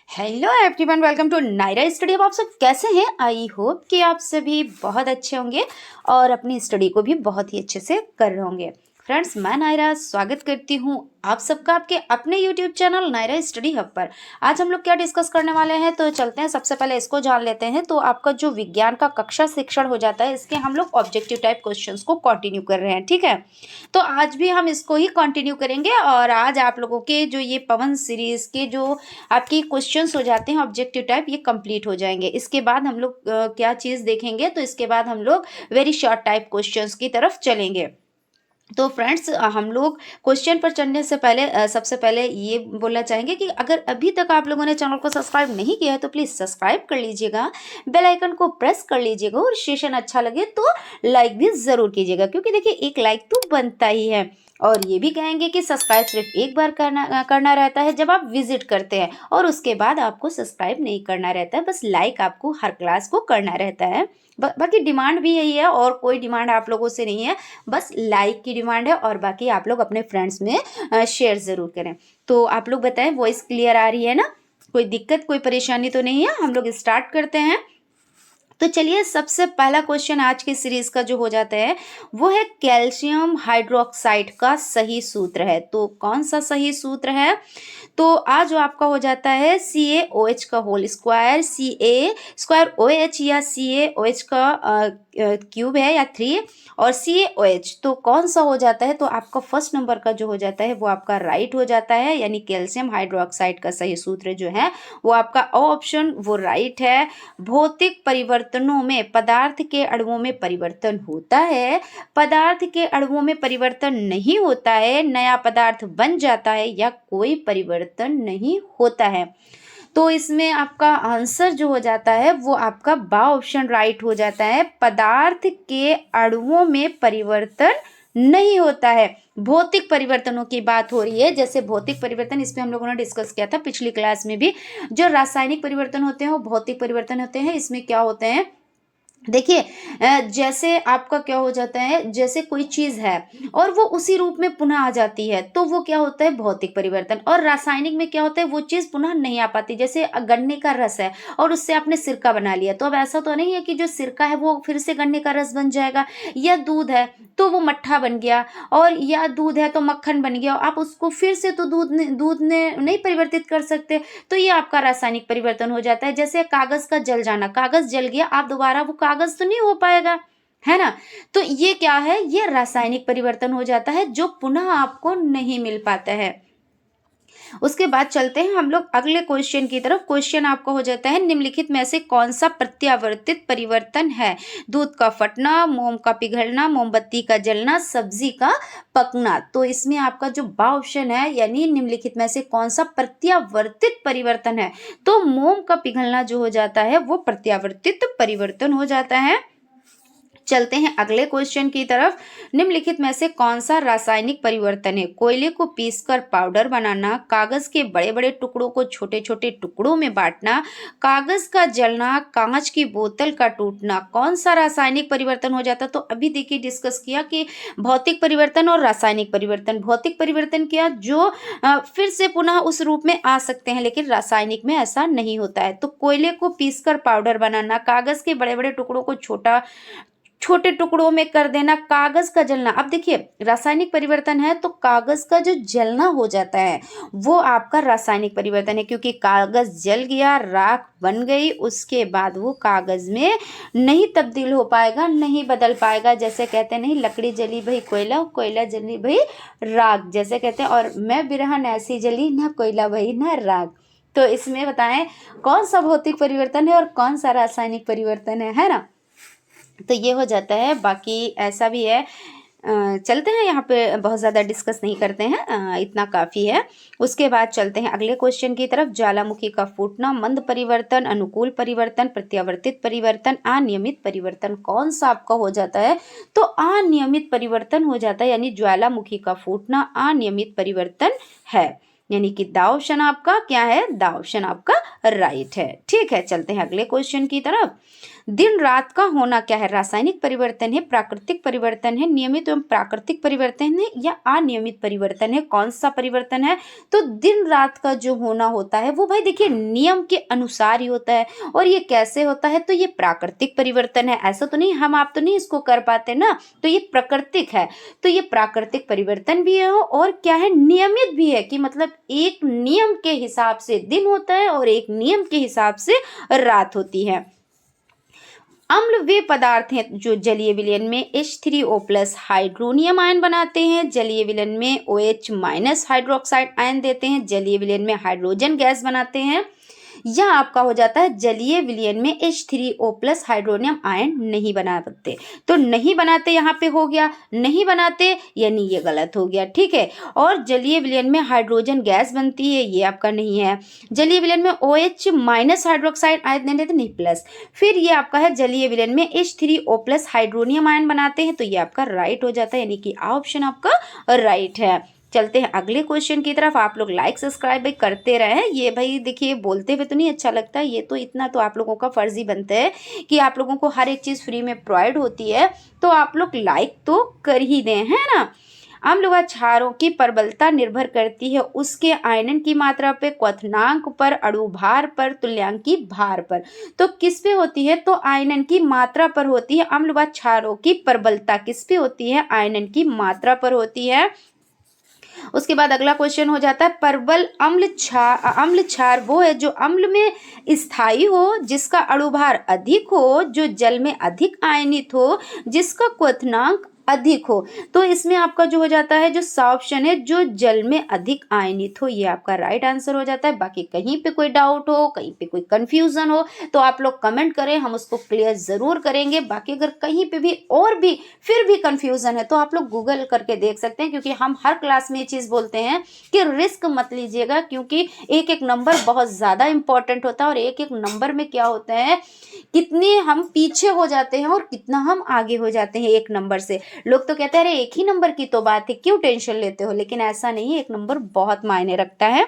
Hello everyone, welcome to Nayra study. अब आप सब कैसे हैं? आई होप कि आप सभी बहुत अच्छे होंगे और अपनी स्टडी को भी बहुत ही अच्छे से कर रहे होंगे। फ्रेंड्स, मैं नायरा स्वागत करती हूं आप सबका आपके अपने YouTube channel Nayra study hub पर। आज हम लोग क्या डिस्कस करने वाले हैं, तो चलते हैं सबसे पहले इसको जान लेते हैं। तो आपका जो विज्ञान का कक्षा शिक्षण हो जाता है, इसके हम लोग ऑब्जेक्टिव टाइप क्वेश्चंस को कंटिन्यू कर रहे हैं, ठीक है। तो आज भी हम इसको ही कंटिन्यू करेंगे और आज आप लोगों के जो ये पवन सीरीज के जो आपके क्वेश्चंस हो जाते हैं ऑब्जेक्टिव टाइप, ये कंप्लीट हो जाएंगे। इसके बाद हम लोग क्या चीज़ देखेंगे, तो इसके बाद हम लोग वेरी शॉर्ट टाइप क्वेश्चंस की तरफ चलेंगे। तो फ्रेंड्स, हम लोग क्वेश्चन पर चलने से पहले सबसे पहले ये बोलना चाहेंगे कि अगर अभी तक आप लोगों ने चैनल को सब्सक्राइब नहीं किया है तो प्लीज़ सब्सक्राइब कर लीजिएगा, बेल आइकन को प्रेस कर लीजिएगा और सेशन अच्छा लगे तो लाइक भी ज़रूर कीजिएगा, क्योंकि देखिए एक लाइक तो बनता ही है। और ये भी कहेंगे कि सब्सक्राइब सिर्फ एक बार करना रहता है जब आप विजिट करते हैं, और उसके बाद आपको सब्सक्राइब नहीं करना रहता है, बस लाइक आपको हर क्लास को करना रहता है। बाकी डिमांड भी यही है और कोई डिमांड आप लोगों से नहीं है, बस लाइक की डिमांड है। और बाकी आप लोग अपने फ्रेंड्स में शेयर ज़रूर करें। तो आप लोग बताएं, वॉइस क्लियर आ रही है ना? कोई दिक्कत कोई परेशानी तो नहीं है? हम लोग स्टार्ट करते हैं। तो चलिए, सबसे पहला क्वेश्चन आज की सीरीज का जो हो जाता है वो है कैल्शियम हाइड्रोक्साइड का सही सूत्र है। तो कौन सा सही सूत्र है? तो आज जो आपका हो जाता है CaOH का whole square, Ca square OH या CaOH का क्यूब है या 3 और CaOH, तो कौन सा हो जाता है? तो आपका फर्स्ट नंबर का जो हो जाता है वो आपका राइट हो जाता है, यानी कैल्शियम हाइड्रोक्साइड का सही सूत्र जो है वो आपका ऑप्शन वो राइट है। भौतिक परिवर्तनों में पदार्थ के अणुओं में परिवर्तन होता है, पदार्थ के अणुओं में परिवर्तन नहीं होता है, नया पदार्थ बन जाता है या कोई परिवर्तन नहीं होता है। तो इसमें आपका आंसर जो हो जाता है वो आपका बा ऑप्शन राइट हो जाता है। पदार्थ के अणुओं में परिवर्तन नहीं होता है। भौतिक परिवर्तनों की बात हो रही है, जैसे भौतिक परिवर्तन इसमें हम लोगों ने डिस्कस किया था पिछली क्लास में भी। जो रासायनिक परिवर्तन होते हैं वो भौतिक परिवर्तन होते हैं। इसमें क्या होते हैं, देखिए जैसे आपका क्या हो जाता है, जैसे कोई चीज़ है और वो उसी रूप में पुनः आ जाती है तो वो क्या होता है, भौतिक परिवर्तन। और रासायनिक में क्या होता है, वो चीज़ पुनः नहीं आ पाती। जैसे गन्ने का रस है और उससे आपने सिरका बना लिया, तो अब ऐसा तो नहीं है कि जो सिरका है वो फिर से गन्ने का रस बन जाएगा। या दूध है तो वो मट्ठा बन गया, और या दूध है तो मक्खन बन गया। आप उसको फिर से तो दूध ने नहीं परिवर्तित कर सकते, तो ये आपका रासायनिक परिवर्तन हो जाता है। जैसे कागज का जल जाना, कागज जल गया, आप दोबारा वो कागज तो नहीं हो पाएगा, है ना। तो ये क्या है, ये रासायनिक परिवर्तन हो जाता है जो पुनः आपको नहीं मिल पाता है। उसके बाद चलते हैं हम लोग अगले क्वेश्चन की तरफ। क्वेश्चन आपका हो जाता है, निम्नलिखित में से कौन सा प्रत्यावर्तित परिवर्तन है? दूध का फटना, मोम का पिघलना, मोमबत्ती का जलना, सब्जी का पकना। तो इसमें आपका जो बा ऑप्शन है, यानी निम्नलिखित में से कौन सा प्रत्यावर्तित परिवर्तन है? तो मोम का पिघलना जो हो जाता है वो प्रत्यावर्तित परिवर्तन हो जाता है। चलते हैं अगले क्वेश्चन की तरफ। निम्नलिखित में से कौन सा रासायनिक परिवर्तन है? कोयले को पीसकर पाउडर बनाना, कागज के बड़े बड़े टुकड़ों को छोटे छोटे टुकड़ों में बांटना, कागज का जलना, कांच की बोतल का टूटना। कौन सा रासायनिक परिवर्तन हो जाता? तो अभी देखिए डिस्कस किया कि भौतिक परिवर्तन और रासायनिक परिवर्तन। भौतिक परिवर्तन किया जो फिर से पुनः उस रूप में आ सकते हैं, लेकिन रासायनिक में ऐसा नहीं होता है। तो कोयले को पीसकर पाउडर बनाना, कागज के बड़े बड़े टुकड़ों को छोटे टुकड़ों में कर देना, कागज का जलना। अब देखिए रासायनिक परिवर्तन है तो कागज का जो जलना हो जाता है वो आपका रासायनिक परिवर्तन है, क्योंकि कागज जल गया, राख बन गई, उसके बाद वो कागज में नहीं तब्दील हो पाएगा, नहीं बदल पाएगा। जैसे कहते नहीं, लकड़ी जली भई कोयला, कोयला जली भई राख, जैसे कहते हैं। और मैं बिरहन ऐसी जली, ना कोयला भई ना राख। तो इसमें बताएं कौन सा भौतिक परिवर्तन है और कौन सा रासायनिक परिवर्तन है ना। तो ये हो जाता है। बाकी ऐसा भी है, चलते हैं, यहाँ पे बहुत ज़्यादा डिस्कस नहीं करते हैं, इतना काफ़ी है। उसके बाद चलते हैं अगले क्वेश्चन की तरफ। ज्वालामुखी का फूटना, मंद परिवर्तन, अनुकूल परिवर्तन, प्रत्यावर्तित परिवर्तन, अनियमित परिवर्तन। कौन सा आपका हो जाता है? तो अनियमित परिवर्तन हो जाता है, यानी ज्वालामुखी का फूटना अनियमित परिवर्तन है। यानी कि द ऑप्शन आपका क्या है, द ऑप्शन आपका राइट है। ठीक है, चलते हैं अगले क्वेश्चन की तरफ। दिन रात का होना क्या है, रासायनिक परिवर्तन है, प्राकृतिक परिवर्तन है, नियमित एवं प्राकृतिक परिवर्तन है या अनियमित परिवर्तन है, कौन सा परिवर्तन है? तो दिन रात का जो होना होता है वो भाई देखिए नियम के अनुसार ही होता है। और ये कैसे होता है? तो ये प्राकृतिक परिवर्तन है। ऐसा तो नहीं हम आप तो नहीं इसको कर पाते ना, तो ये प्राकृतिक है। तो ये प्राकृतिक परिवर्तन भी है और क्या है, नियमित भी है, कि मतलब एक नियम के हिसाब से दिन होता है और एक नियम के हिसाब से रात होती है। अम्ल वे पदार्थ हैं जो जलीय विलयन में H3O+ हाइड्रोनियम आयन बनाते हैं, जलीय विलयन में OH- हाइड्रोक्साइड आयन देते हैं, जलीय विलयन में हाइड्रोजन गैस बनाते हैं, या आपका हो जाता है जलीय विलयन में H3O+ हाइड्रोनियम आयन नहीं बनाते। तो नहीं बनाते यहाँ पे हो गया, नहीं बनाते यानी ये गलत हो गया। ठीक है, और जलीय विलयन में हाइड्रोजन गैस बनती है, ये आपका नहीं है। जलीय विलयन में OH- हाइड्रोक्साइड आयन नहीं देते, नहीं प्लस। फिर ये आपका है जलीय विलयन में H3O+ हाइड्रोनियम आयन बनाते हैं, तो ये आपका राइट हो जाता है, यानी कि ऑप्शन आपका राइट है। चलते हैं अगले क्वेश्चन की तरफ। आप लोग लाइक सब्सक्राइब भाई करते रहे। ये भाई देखिए बोलते हुए तो नहीं अच्छा लगता, ये तो इतना तो आप लोगों का फर्ज ही बनता है कि आप लोगों को हर एक चीज़ फ्री में प्रोवाइड होती है, तो आप लोग लाइक तो कर ही दें, है ना। अम्ल व क्षारों की प्रबलता निर्भर करती है उसके आयनन की मात्रा पे, क्वथनांक पर, अणु भार पर, तुल्यांकी भार पर। तो किस पे होती है? तो आयनन की मात्रा पर होती है। अम्ल व क्षारों की प्रबलता किस पे होती है? आयनन की मात्रा पर होती है। उसके बाद अगला क्वेश्चन हो जाता है प्रबल अम्ल क्षार वो है जो अम्ल में स्थायी हो, जिसका अणुभार अधिक हो, जो जल में अधिक आयनित हो, जिसका क्वथनांक अधिक हो। तो इसमें आपका जो हो जाता है, जो सा ऑप्शन है, जो जल में अधिक आयनित हो, ये आपका राइट आंसर हो जाता है। बाकी कहीं पे कोई डाउट हो, कहीं पे कोई कंफ्यूजन हो, तो आप लोग कमेंट करें, हम उसको क्लियर जरूर करेंगे। बाकी अगर कहीं पे भी और भी फिर भी कंफ्यूजन है तो आप लोग गूगल करके देख सकते हैं, क्योंकि हम हर क्लास में ये चीज़ बोलते हैं कि रिस्क मत लीजिएगा, क्योंकि एक एक नंबर बहुत ज़्यादा इंपॉर्टेंट होता है और एक एक नंबर में क्या होता है, कितने हम पीछे हो जाते हैं और कितना हम आगे हो जाते हैं एक नंबर से। लोग तो कहते हैं अरे एक ही नंबर की तो बात है, क्यों टेंशन लेते हो, लेकिन ऐसा नहीं है, एक नंबर बहुत मायने रखता है।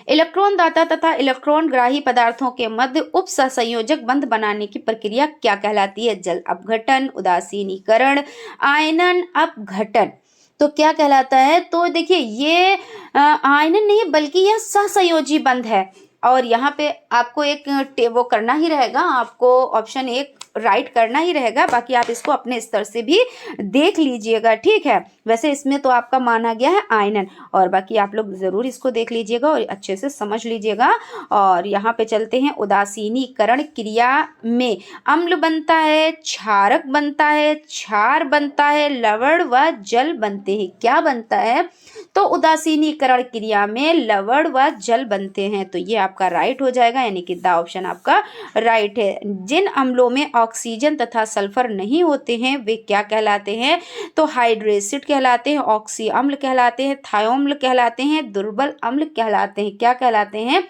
इलेक्ट्रॉन दाता तथा इलेक्ट्रॉन ग्राही पदार्थों के मध्य उप सहसंयोजक बंध बनाने की प्रक्रिया क्या कहलाती है? जल अपघटन, उदासीनीकरण, आयनन अपघटन। तो क्या कहलाता है? तो देखिए ये आयनन नहीं बल्कि यह सहसंयोजी बंध है। और यहाँ पे आपको एक वो करना ही रहेगा, आपको ऑप्शन एक राइट करना ही रहेगा। बाकी आप इसको अपने स्तर से भी देख लीजिएगा। ठीक है, वैसे इसमें तो आपका माना गया है आयनन, और बाकी आप लोग ज़रूर इसको देख लीजिएगा और अच्छे से समझ लीजिएगा। और यहाँ पे चलते हैं, उदासीनीकरण क्रिया में अम्ल बनता है, क्षारक बनता है, क्षार बनता है, लवण व जल बनते हैं। क्या बनता है? तो उदासीनीकरण क्रिया में लवण व जल बनते हैं, तो ये आपका राइट हो जाएगा, यानी कि द ऑप्शन आपका राइट है। जिन अम्लों में ऑक्सीजन तथा सल्फर नहीं होते हैं वे क्या कहलाते हैं? तो हाइड्रेसिड कहलाते हैं, ऑक्सी अम्ल कहलाते हैं, थायोम्ल कहलाते हैं, दुर्बल अम्ल कहलाते हैं। क्या कहलाते हैं?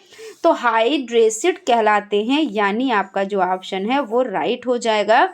तो हाइड्रेसिड कहलाते हैं, यानी आपका जो ऑप्शन है वो राइट हो जाएगा।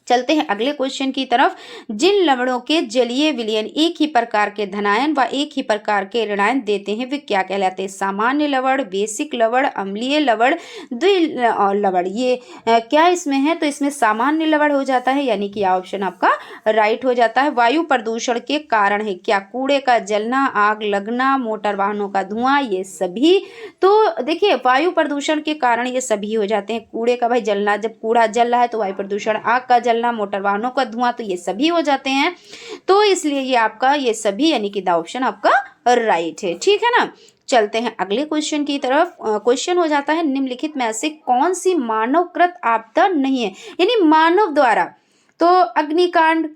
चलते हैं अगले क्वेश्चन की तरफ। जिन लवणों के जलीय विलयन एक ही प्रकार के धनायन व एक ही प्रकार के ऋणायन देते हैं वे क्या कहलाते हैं? सामान्य लवण, बेसिक लवण, अम्लीय लवण, द्विल लवण। ये क्या इसमें है? तो इसमें सामान्य लवण हो जाता है, यानी कि ऑप्शन आपका राइट हो जाता है। वायु प्रदूषण के कारण है क्या? कूड़े का जलना, आग लगना, मोटर वाहनों का धुआं, ये सभी। तो देखिए वायु प्रदूषण के कारण ये सभी हो जाते हैं। कूड़े का भाई जलना, जब कूड़ा जल रहा है तो वायु प्रदूषण, आग का जलना, मोटर वाहनों का धुआं, तो ये सभी हो जाते हैं। तो इसलिए ये आपका ये सभी, यानी कि द ऑप्शन आपका राइट है। ठीक है ना। चलते हैं अगले क्वेश्चन की तरफ। क्वेश्चन हो जाता है, निम्नलिखित में से कौन सी मानवकृत आपदा नहीं है, यानी मानव द्वारा? तो अग्निकांड,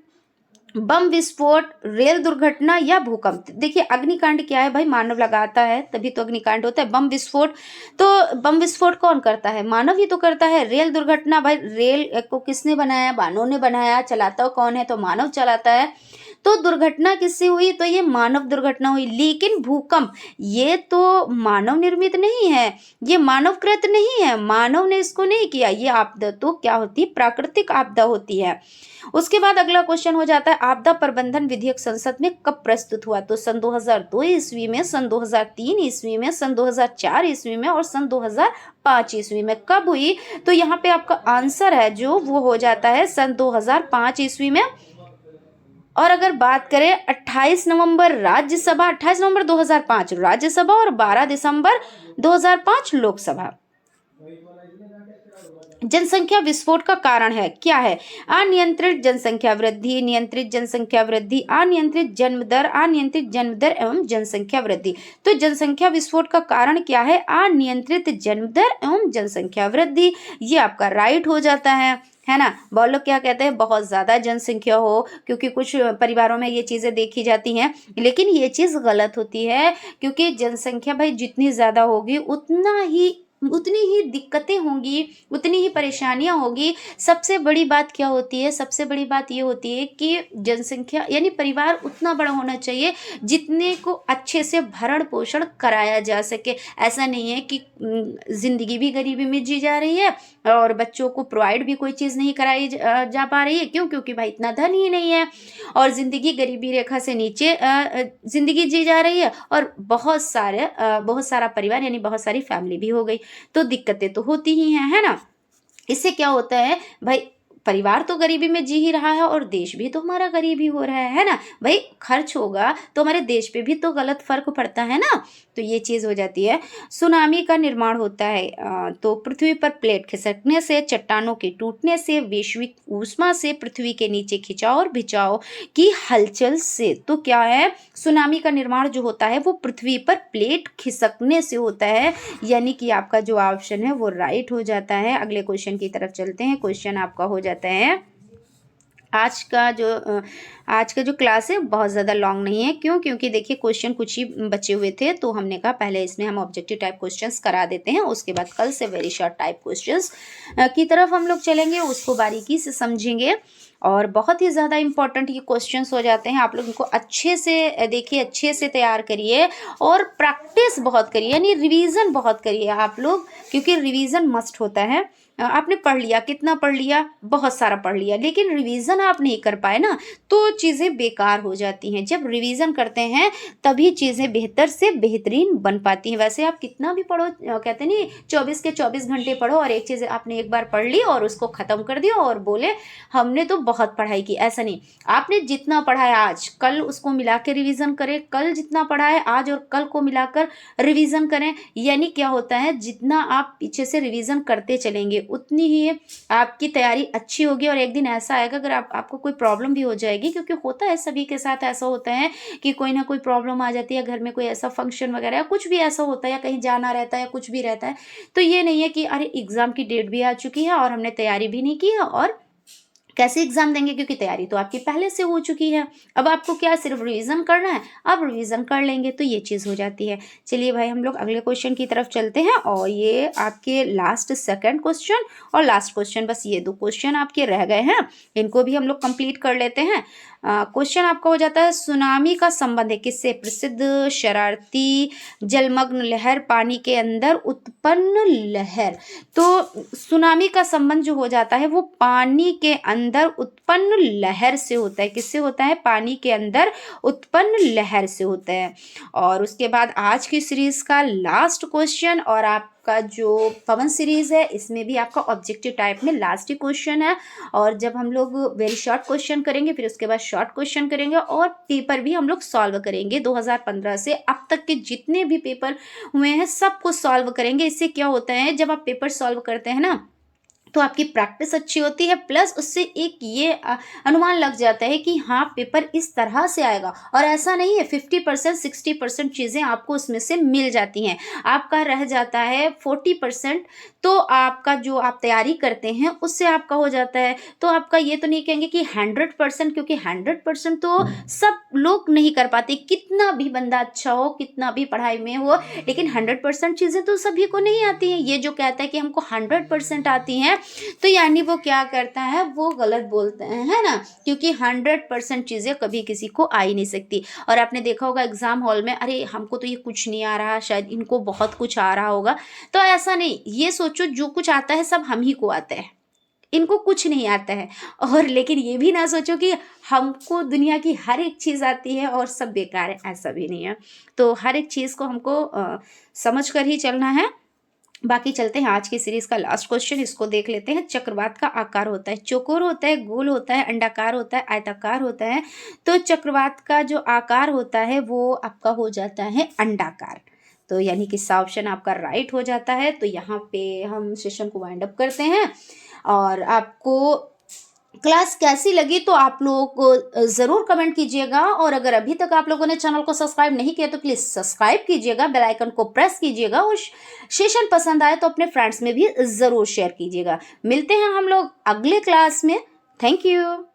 बम विस्फोट, रेल दुर्घटना या भूकंप। देखिए अग्निकांड क्या है भाई? मानव लगाता है तभी तो अग्निकांड होता है। बम विस्फोट, तो बम विस्फोट कौन करता है? मानव ही तो करता है। रेल दुर्घटना, भाई रेल को किसने बनाया? मानव ने बनाया। चलाता कौन है? तो मानव चलाता है। तो दुर्घटना किससे हुई? तो ये मानव दुर्घटना हुई। लेकिन भूकंप ये तो मानव निर्मित नहीं है, ये मानवकृत नहीं है, मानव ने इसको नहीं किया। ये आपदा तो क्या होती है? प्राकृतिक आपदा होती है। उसके बाद अगला क्वेश्चन हो जाता है, आपदा प्रबंधन विधेयक संसद में कब प्रस्तुत हुआ? तो सन 2002 ईस्वी में, सन 2003 ईस्वी में, सन 2004 ईस्वी में और सन 2005 ईस्वी में। कब हुई? तो यहाँ पे आपका आंसर है जो वो हो जाता है सन 2005 ईस्वी में। और अगर बात करें 28 नवंबर राज्यसभा, 28 नवंबर 2005 राज्यसभा और 12 दिसंबर 2005 लोकसभा। जनसंख्या विस्फोट का कारण है क्या है? अनियंत्रित जनसंख्या वृद्धि, नियंत्रित जनसंख्या वृद्धि, अनियंत्रित जन्म दर, अनियंत्रित जन्म दर एवं जनसंख्या वृद्धि। तो जनसंख्या विस्फोट का कारण क्या है? अनियंत्रित जन्म दर एवं जनसंख्या वृद्धि। ये आपका राइट हो जाता है ना। बहुत लोग क्या कहते हैं, बहुत ज़्यादा जनसंख्या हो, क्योंकि कुछ परिवारों में ये चीज़ें देखी जाती हैं, लेकिन ये चीज़ गलत होती है, क्योंकि जनसंख्या भाई जितनी ज़्यादा होगी उतनी ही दिक्कतें होंगी, उतनी ही परेशानियां होगी। सबसे बड़ी बात क्या होती है? सबसे बड़ी बात ये होती है कि जनसंख्या यानी परिवार उतना बड़ा होना चाहिए जितने को अच्छे से भरण पोषण कराया जा सके। ऐसा नहीं है कि ज़िंदगी भी गरीबी में जी जा रही है और बच्चों को प्रोवाइड भी कोई चीज़ नहीं कराई जा पा रही है। क्यों? क्योंकि भाई इतना धन ही नहीं है और ज़िंदगी गरीबी रेखा से नीचे ज़िंदगी जी जा रही है और बहुत सारा परिवार यानी बहुत सारी फैमिली भी हो गई। तो दिक्कतें तो होती ही हैं, है ना। इससे क्या होता है भाई, परिवार तो गरीबी में जी ही रहा है और देश भी तो हमारा गरीब ही हो रहा है ना भाई। खर्च होगा तो हमारे देश पे भी तो गलत फर्क पड़ता है ना। तो ये चीज़ हो जाती है। सुनामी का निर्माण होता है तो पृथ्वी पर प्लेट खिसकने से, चट्टानों के टूटने से, वैश्विक ऊष्मा से, पृथ्वी के नीचे खिंचाव और भिंचाव की हलचल से। तो क्या है? सुनामी का निर्माण जो होता है वो पृथ्वी पर प्लेट खिसकने से होता है, यानी कि आपका जो ऑप्शन है वो राइट हो जाता है। अगले क्वेश्चन की तरफ चलते हैं। क्वेश्चन आपका हो जाता है, आज का जो क्लास है बहुत ज़्यादा लॉन्ग नहीं है। क्यों? क्योंकि देखिए क्वेश्चन कुछ ही बचे हुए थे, तो हमने कहा पहले इसमें हम ऑब्जेक्टिव टाइप क्वेश्चंस करा देते हैं, उसके बाद कल से वेरी शॉर्ट टाइप क्वेश्चंस की तरफ हम लोग चलेंगे, उसको बारीकी से समझेंगे। और बहुत ही ज़्यादा इंपॉर्टेंट ये क्वेश्चंस हो जाते हैं। आप लोग इनको अच्छे से देखिए, अच्छे से तैयार करिए और प्रैक्टिस बहुत करिए, यानी रिवीजन बहुत करिए आप लोग, क्योंकि रिवीजन मस्ट होता है। आपने पढ़ लिया, कितना पढ़ लिया? बहुत सारा पढ़ लिया, लेकिन रिवीजन आप नहीं कर पाए ना तो चीज़ें बेकार हो जाती हैं। जब रिवीजन करते हैं तभी चीज़ें बेहतर से बेहतरीन बन पाती हैं। वैसे आप कितना भी पढ़ो, कहते नहीं 24 के 24 घंटे पढ़ो और एक चीज़ आपने एक बार पढ़ ली और उसको ख़त्म कर दिया और बोले हमने तो बहुत पढ़ाई की, ऐसा नहीं। आपने जितना पढ़ा है आज, कल उसको मिला के रिविज़न करें, कल जितना पढ़ा है आज और कल को मिलाकर रिवीजन करें। यानी क्या होता है, जितना आप पीछे से रिवीजन करते चलेंगे उतनी ही आपकी तैयारी अच्छी होगी। और एक दिन ऐसा आएगा अगर आपको कोई प्रॉब्लम भी हो जाएगी, क्योंकि होता है सभी के साथ ऐसा होता है कि कोई ना कोई प्रॉब्लम आ जाती है, घर में कोई ऐसा फंक्शन वगैरह या कुछ भी ऐसा होता है या कहीं जाना रहता है या कुछ भी रहता है, तो ये नहीं है कि अरे एग्ज़ाम की डेट भी आ चुकी है और हमने तैयारी भी नहीं की है और कैसे एग्जाम देंगे, क्योंकि तैयारी तो आपकी पहले से हो चुकी है। अब आपको क्या सिर्फ रिवीजन करना है, अब रिवीजन कर लेंगे तो ये चीज़ हो जाती है। चलिए भाई हम लोग अगले क्वेश्चन की तरफ चलते हैं और ये आपके लास्ट सेकंड क्वेश्चन और लास्ट क्वेश्चन, बस ये 2 क्वेश्चन आपके रह गए हैं, इनको भी हम लोग कंप्लीट कर लेते हैं। क्वेश्चन आपका हो जाता है, सुनामी का संबंध है किससे? प्रसिद्ध शरारती जलमग्न लहर, पानी के अंदर उत्पन्न लहर। तो सुनामी का संबंध जो हो जाता है वो पानी के अंदर उत्पन्न लहर से होता है। किससे होता है? पानी के अंदर उत्पन्न लहर से होता है। और उसके बाद आज की सीरीज का लास्ट क्वेश्चन, और आपका जो पवन सीरीज है इसमें भी आपका ऑब्जेक्टिव टाइप में लास्ट ही क्वेश्चन है। और जब हम लोग वेरी शॉर्ट क्वेश्चन करेंगे, फिर उसके बाद शॉर्ट क्वेश्चन करेंगे और पेपर भी हम लोग सॉल्व करेंगे। 2015 से अब तक के जितने भी पेपर हुए हैं सबको सॉल्व करेंगे। इससे क्या होता है, जब आप पेपर सॉल्व करते हैं ना तो आपकी प्रैक्टिस अच्छी होती है, प्लस उससे एक ये अनुमान लग जाता है कि हाँ पेपर इस तरह से आएगा। और ऐसा नहीं है 50% 60% चीज़ें आपको उसमें से मिल जाती हैं, आपका रह जाता है 40%। तो आपका जो आप तैयारी करते हैं उससे आपका हो जाता है। तो आपका ये तो नहीं कहेंगे कि 100%, क्योंकि 100% तो सब लोग नहीं कर पाते, कितना भी बंदा अच्छा हो, कितना भी पढ़ाई में हो, लेकिन 100% चीज़ें तो सभी को नहीं आती हैं। ये जो कहता है कि हमको 100% आती हैं तो यानी वो क्या करता है, वो गलत बोलते हैं, है ना, क्योंकि 100% चीज़ें कभी किसी को आ ही नहीं सकती। और आपने देखा होगा एग्जाम हॉल में, अरे हमको तो ये कुछ नहीं आ रहा, शायद इनको बहुत कुछ आ रहा होगा। तो ऐसा नहीं, ये सोचो जो कुछ आता है सब हम ही को आता है, इनको कुछ नहीं आता है। और लेकिन ये भी ना सोचो कि हमको दुनिया की हर एक चीज़ आती है और सब बेकार है, ऐसा भी नहीं है। तो हर एक चीज़ को हमको समझ कर ही चलना है। बाकी चलते हैं आज की सीरीज का लास्ट क्वेश्चन, इसको देख लेते हैं। चक्रवात का आकार होता है, चौकोर होता है, गोल होता है, अंडाकार होता है, आयताकार होता है। तो चक्रवात का जो आकार होता है वो आपका हो जाता है अंडाकार। तो यानी कि सा ऑप्शन आपका राइट हो जाता है। तो यहाँ पे हम सेशन को वाइंड अप करते हैं। और आपको क्लास कैसी लगी तो आप लोगों को ज़रूर कमेंट कीजिएगा। और अगर अभी तक आप लोगों ने चैनल को सब्सक्राइब नहीं किया तो प्लीज़ सब्सक्राइब कीजिएगा, बेल आइकन को प्रेस कीजिएगा। और सेशन पसंद आए तो अपने फ्रेंड्स में भी ज़रूर शेयर कीजिएगा। मिलते हैं हम लोग अगले क्लास में। Thank you.